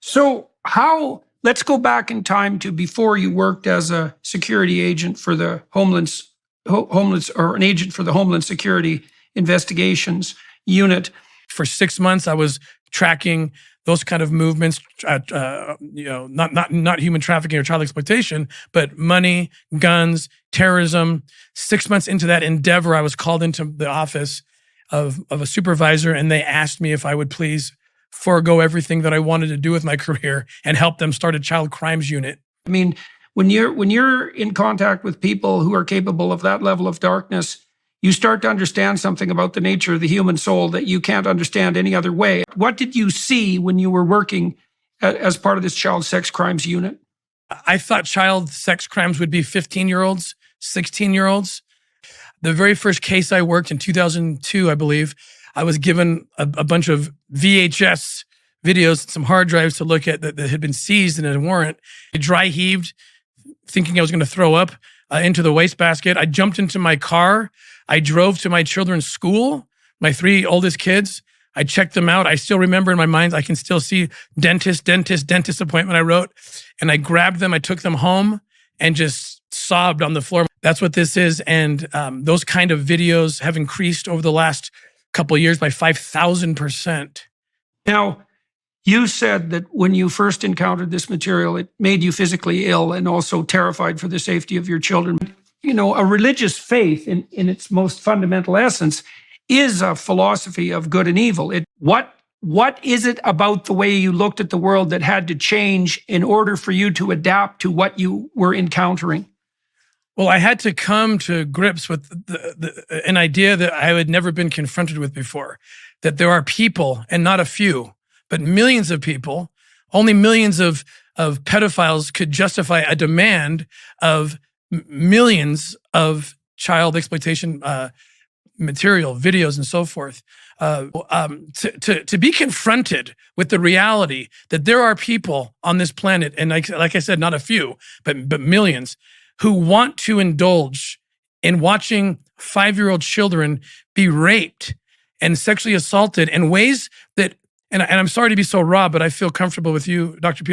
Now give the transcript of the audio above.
So let's go back in time to before you worked as a security agent for the homeless or an agent for the Homeland Security Investigations Unit. For 6 months, I was tracking those kind of movements, not human trafficking or child exploitation, but money, guns, terrorism. 6 months into that endeavor, I was called into the office of a supervisor, and they asked me if I would please forego everything that I wanted to do with my career and help them start a child crimes unit. I mean, when you're in contact with people who are capable of that level of darkness, you start to understand something about the nature of the human soul that you can't understand any other way. What did you see when you were working as part of this child sex crimes unit? I thought child sex crimes would be 15-year-olds, 16-year-olds. The very first case I worked in 2002, I believe, I was given a bunch of VHS videos, some hard drives to look at that had been seized in a warrant. I dry heaved, thinking I was going to throw up into the wastebasket. I jumped into my car. I drove to my children's school, my 3 oldest kids. I checked them out. I still remember in my mind, I can still see dentist appointment I wrote. And I grabbed them, I took them home and just sobbed on the floor. That's what this is. And those kind of videos have increased over the last couple of years by 5,000%. Now, you said that when you first encountered this material, it made you physically ill and also terrified for the safety of your children. You know, a religious faith in its most fundamental essence is a philosophy of good and evil. What is it about the way you looked at the world that had to change in order for you to adapt to what you were encountering? Well, I had to come to grips with an idea that I had never been confronted with before, that there are people, and not a few, but millions of people, only millions of pedophiles could justify a demand of millions of child exploitation material, videos, and so forth. To be confronted with the reality that there are people on this planet, and like I said, not a few, but millions, who want to indulge in watching 5-year-old children be raped and sexually assaulted in ways that, and I'm sorry to be so raw, but I feel comfortable with you, Dr. Peter.